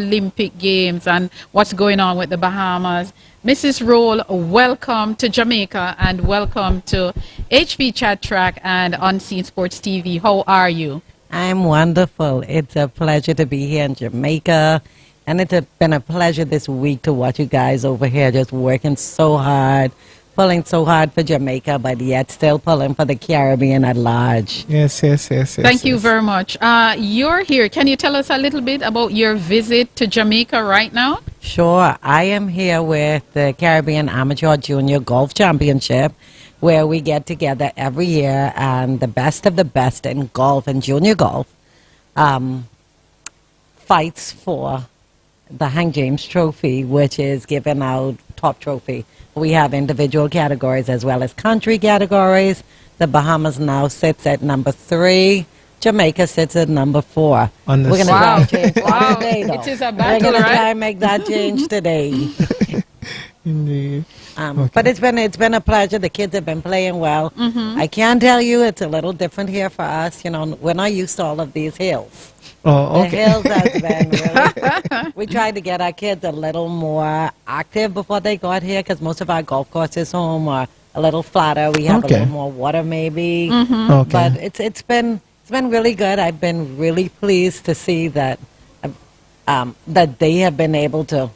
Olympic Games and what's going on with the Bahamas. Mrs. Roll, welcome to Jamaica and welcome to HP Chat Track and Unseen Sports TV. How are you? I'm wonderful. It's a pleasure to be here in Jamaica. And it's been a pleasure this week to watch you guys over here just working so hard, pulling so hard for Jamaica, but yet still pulling for the Caribbean at large. Yes. Thank you very much. You're here. Can you tell us a little bit about your visit to Jamaica right now? Sure. I am here with the Caribbean Amateur Junior Golf Championship, where we get together every year and the best of the best in golf and junior golf fights for the Hank James Trophy, which is given out top trophy. We have individual categories as well as country categories. The Bahamas now sits at number 3. Jamaica sits at number 4. We're going to try and change that today, though. It is a We're battle, going to right? try and make that change today. Indeed. But it's been a pleasure. The kids have been playing well. I can tell you it's a little different here for us. You know, we're not used to all of these hills. Oh, The okay. hills has been really. We tried to get our kids a little more active before they got here because most of our golf courses home are a little flatter. We have a Okay. little more water, maybe. Okay. But it's been really good. I've been really pleased to see that that they have been able to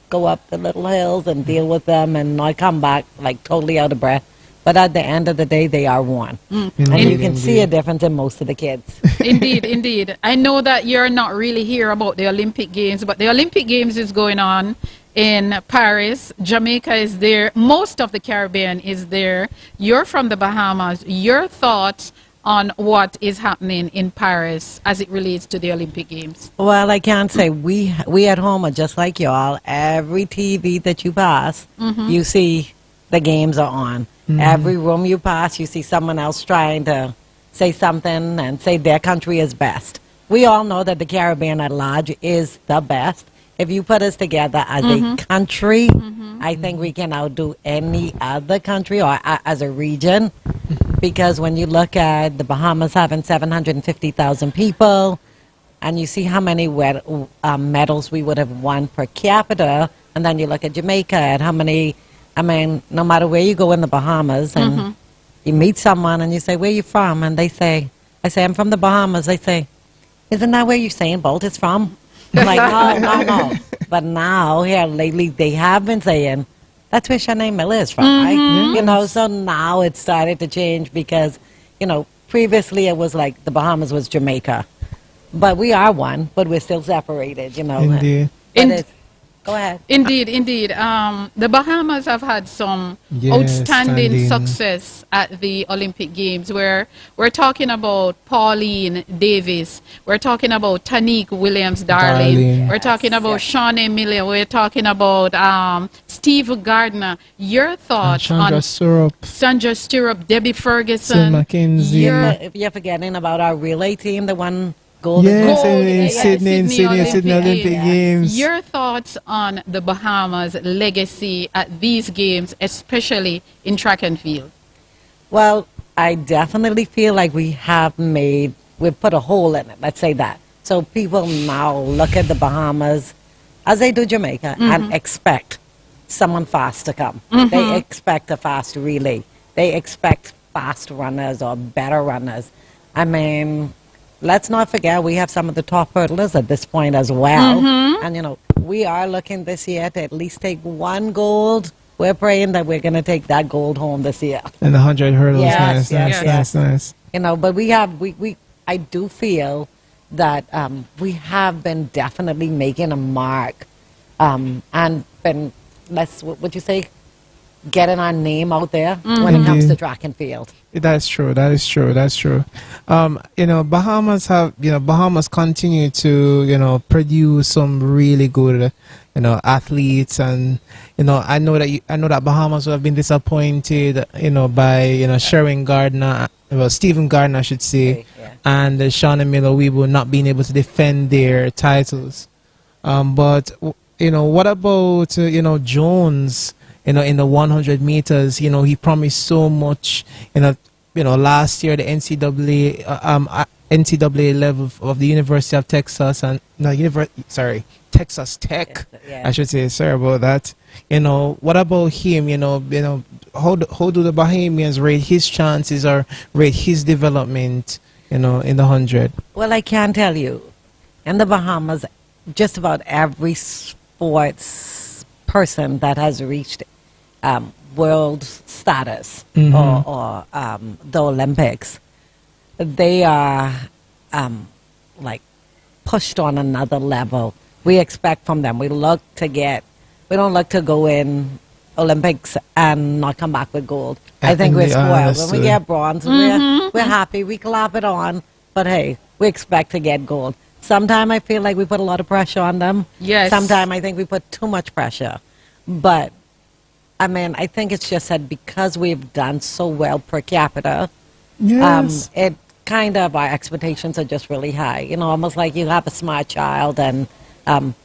go up the little hills and deal with them and not come back like totally out of breath. But at the end of the day, they are one. And you can see a difference in most of the kids. Indeed. I know that you're not really here about the Olympic Games, but the Olympic Games is going on in Paris. Jamaica is there. Most of the Caribbean is there. You're from the Bahamas. Your thoughts on what is happening in Paris as it relates to the Olympic Games? Well, I can't say we at home are just like y'all. Every TV that you pass, you see the games are on. Every room you pass, you see someone else trying to say something and say their country is best. We all know that the Caribbean at large is the best. If you put us together as a country, I think we can outdo any other country or as a region. Because when you look at the Bahamas having 750,000 people, and you see how many medals we would have won per capita, and then you look at Jamaica and how many, I mean, no matter where you go in the Bahamas, and you meet someone and you say, where you from? And they say, I say, I'm from the Bahamas. They say, isn't that where Usain Bolt is from? I'm like, no. But now, here lately, they have been saying, that's where Shanae Miller is from, right? You know, so now it's started to change because, you know, previously it was like the Bahamas was Jamaica. But we are one, but we're still separated, you know. Indeed. Go ahead. Indeed. The Bahamas have had some outstanding success at the Olympic Games where we're talking about Pauline Davis, we're talking about Tanique Williams-Darling, we're talking about Shawnee Miller, we're talking about Steve Gardner. Your thoughts on Sandra Stirrup, Debbie Ferguson, McKenzie. You're forgetting about our relay team, the one gold. In Sydney Olympic Games. Your thoughts on the Bahamas' legacy at these games, especially in track and field? Well, I definitely feel like we've put a hole in it, let's say that. So people now look at the Bahamas, as they do Jamaica, and expect someone fast to come. They expect a fast relay. They expect fast runners or better runners. I mean, let's not forget we have some of the top hurdlers at this point as well. And, you know, we are looking this year to at least take 1 gold. We're praying that we're going to take that gold home this year. And the 100 hurdles. Yes, Nice. You know, but I do feel that we have been definitely making a mark and been, would you say, getting our name out there when it comes to track and field. That's true. You know, Bahamas continue to, produce some really good, athletes, and, I know that Bahamas would have been disappointed, by, Stephen Gardner, I should say, and Shawnee Miller, we were not being able to defend their titles. But, what about, Jones? In the 100 meters, he promised so much. Last year the NCAA, NCAA level of the University of Texas and Texas Tech. Yeah. I should say. Sorry about that. What about him? How do the Bahamians rate his chances or rate his development? In the 100. Well, I can tell you, in the Bahamas, just about every sports person that has reached world status or the Olympics, they are like pushed on another level. We expect from them. We don't look to go in Olympics and not come back with gold. I think we're spoiled. When we get bronze, we're happy. We clap it on. But hey, we expect to get gold. Sometimes I feel like we put a lot of pressure on them. Yes. Sometimes I think we put too much pressure. But, I mean, I think it's just that because we've done so well per capita, yes. It kind of, our expectations are just really high. Almost like you have a smart child and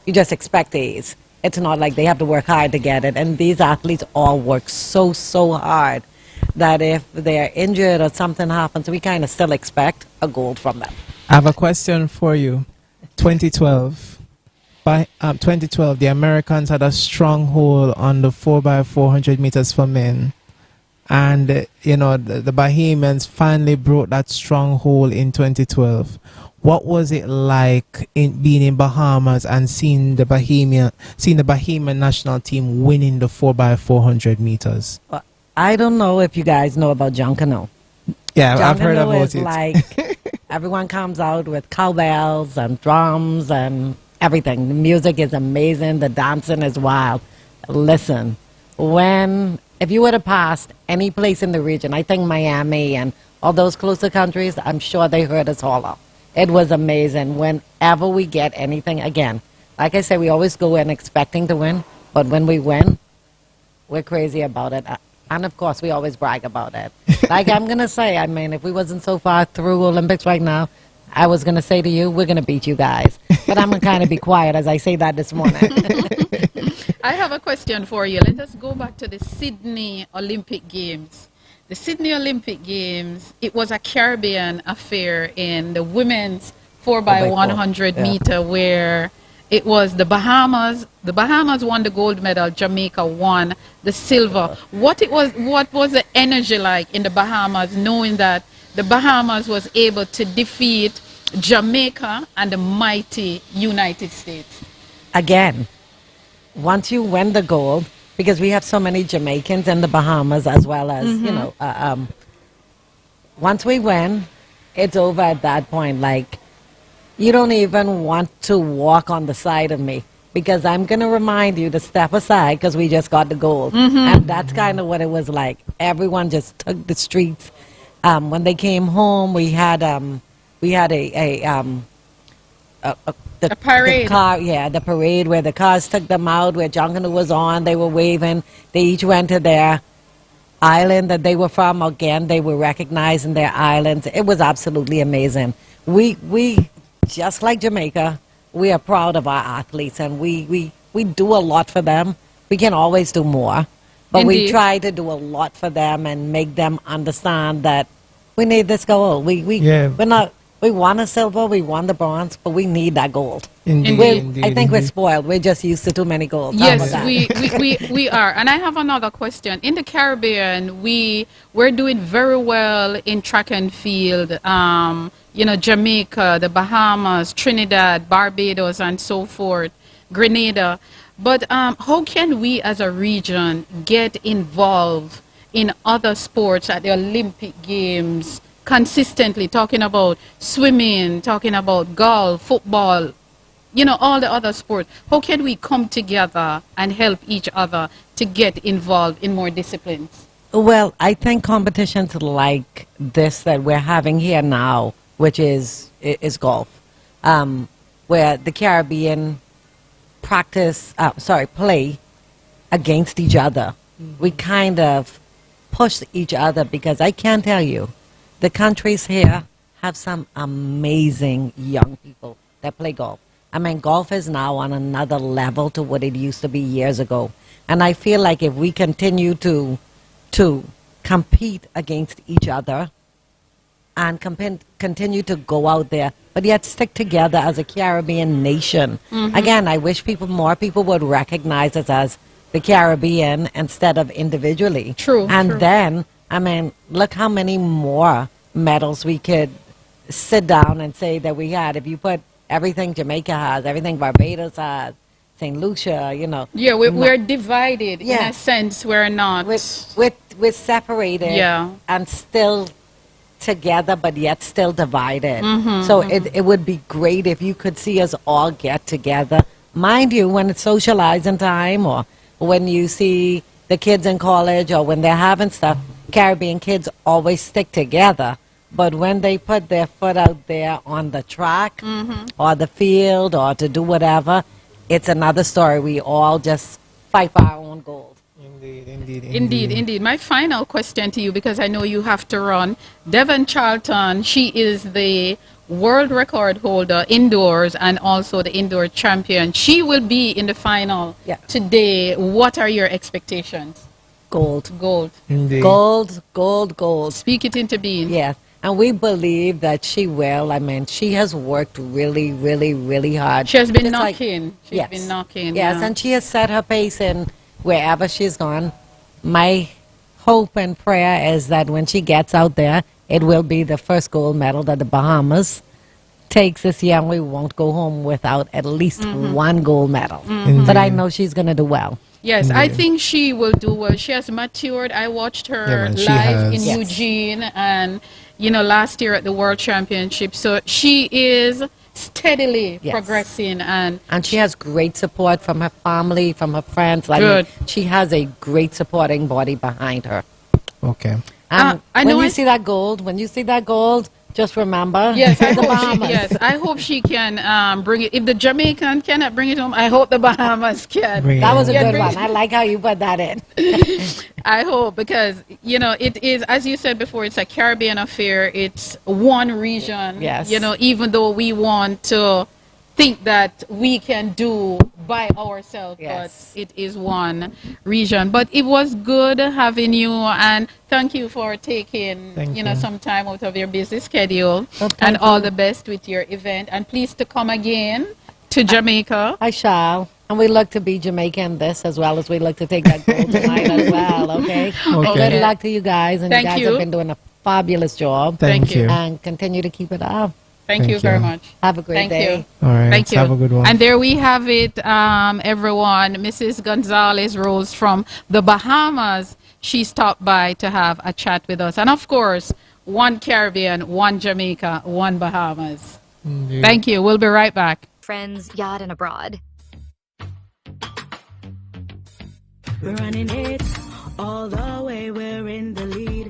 you just expect these. It's not like they have to work hard to get it. And these athletes all work so hard that if they're injured or something happens, we kind of still expect a gold from them. I have a question for you. 2012. By 2012, the Americans had a stronghold on the 4x400 meters for men. And, the Bahamians finally broke that stronghold in 2012. What was it like being in Bahamas and seeing the Bahamian national team winning the 4x400 meters? Well, I don't know if you guys know about Junkanoo. Yeah, Junkanoo I've heard about is it. Like everyone comes out with cowbells and drums and everything. The music is amazing. The dancing is wild. Listen, if you would have passed any place in the region, I think Miami and all those closer countries, I'm sure they heard us all up. It was amazing. Whenever we get anything, again, like I said, we always go in expecting to win, but when we win, we're crazy about it. And of course, we always brag about it. Like I'm going to say, I mean, if we wasn't so far through Olympics right now, I was going to say to you, we're going to beat you guys. But I'm going to kind of be quiet as I say that this morning. I have a question for you. Let us go back to the Sydney Olympic Games. The Sydney Olympic Games, it was a Caribbean affair in the women's 4x100 meter where it was the Bahamas. The Bahamas won the gold medal. Jamaica won the silver. What was the energy like in the Bahamas, knowing that the Bahamas was able to defeat Jamaica and the mighty United States? Again, once you win the gold, because we have so many Jamaicans in the Bahamas as well as, once we win, it's over at that point. Like, you don't even want to walk on the side of me because I'm going to remind you to step aside because we just got the gold. And that's kind of what it was like. Everyone just took the streets. When they came home, we had a parade. The parade where the cars took them out, where Junkanoo was on. They were waving. They each went to their island that they were from. Again, they were recognizing their islands. It was absolutely amazing. We just like Jamaica, we are proud of our athletes, and we do a lot for them. We can always do more, but Indeed. we try to do a lot for them and make them understand that we need this gold. We won a silver, we won the bronze, but we need that gold. Indeed, I think we're spoiled. We're just used to too many golds. Yes, we are. And I have another question. In the Caribbean, we're doing very well in track and field. Jamaica, the Bahamas, Trinidad, Barbados, and so forth, Grenada. But how can we as a region get involved in other sports at the Olympic Games consistently, talking about swimming, talking about golf, football, all the other sports? How can we come together and help each other to get involved in more disciplines? Well, I think competitions like this that we're having here now, which is golf, where the Caribbean play against each other. We kind of push each other because I can tell you, the countries here have some amazing young people that play golf. I mean, golf is now on another level to what it used to be years ago. And I feel like if we continue to compete against each other, and continue to go out there, but yet stick together as a Caribbean nation. Again, I wish more people would recognize us as the Caribbean instead of individually. True. And true. then, I mean, look how many more medals we could sit down and say that we had. If you put everything Jamaica has, everything Barbados has, St. Lucia, you know. Yeah, we're divided in Yeah. a sense. We're not. We're separated Yeah. and still together, but yet still divided. Mm-hmm, So it would be great if you could see us all get together. Mind you, when it's socializing time or when you see the kids in college or when they're having stuff, Caribbean kids always stick together. But when they put their foot out there on the track or the field or to do whatever, it's another story. We all just fight for our own gold. Indeed. My final question to you, because I know you have to run. Devon Charlton, she is the world record holder indoors and also the indoor champion. She will be in the final today. What are your expectations? Gold. Gold. Indeed. Gold. Speak it into being. Yes. And we believe that she will. I mean, she has worked really, really, really hard. She has been Just like- knocking. She's yes. been knocking. Yes, yeah. and she has set her pace in wherever she's gone. My hope and prayer is that when she gets out there, it will be the first gold medal that the Bahamas takes this year, and we won't go home without at least one gold medal. But I know she's going to do well. Yes, I think she will do well. She has matured. I watched her man, she live in has. Yes. Eugene and, last year at the World Championship. So she is steadily Yes. progressing. And And she has great support from her family, from her friends. I Good. mean, she has a great supporting body behind her. Okay. And I when know you I- see that gold, just remember. yes, I the hope Bahamas. I hope she can bring it. If the Jamaican cannot bring it home, I hope the Bahamas can. Bring it That was a Yeah, good bring- one. I like how you put that in. I hope, because it is, as you said before, it's a Caribbean affair. It's one region. Yes. Even though we want to think that we can do by ourselves, Yes. but it is one region. But it was good having you, and thank you for taking Thank you. some time out of your busy schedule. Well, And thank all you. the best with your event. And please to come again to Jamaica. I shall. And we look to be Jamaican this as well as we look to take that gold tonight as well, okay? Okay. Good luck to you guys. And Thank you guys you. have been doing a fabulous job. Thank you. And continue to keep it up. Thank you Thank very you. much. Have a great Thank day. you. All right. Thank you. Have a good one. And there we have it, everyone. Mrs. Gonzalez Rose from the Bahamas. She stopped by to have a chat with us. And of course, one Caribbean, one Jamaica, one Bahamas. Indeed. Thank you. We'll be right back. Friends, yacht, and abroad. We're running it all the way. We're in the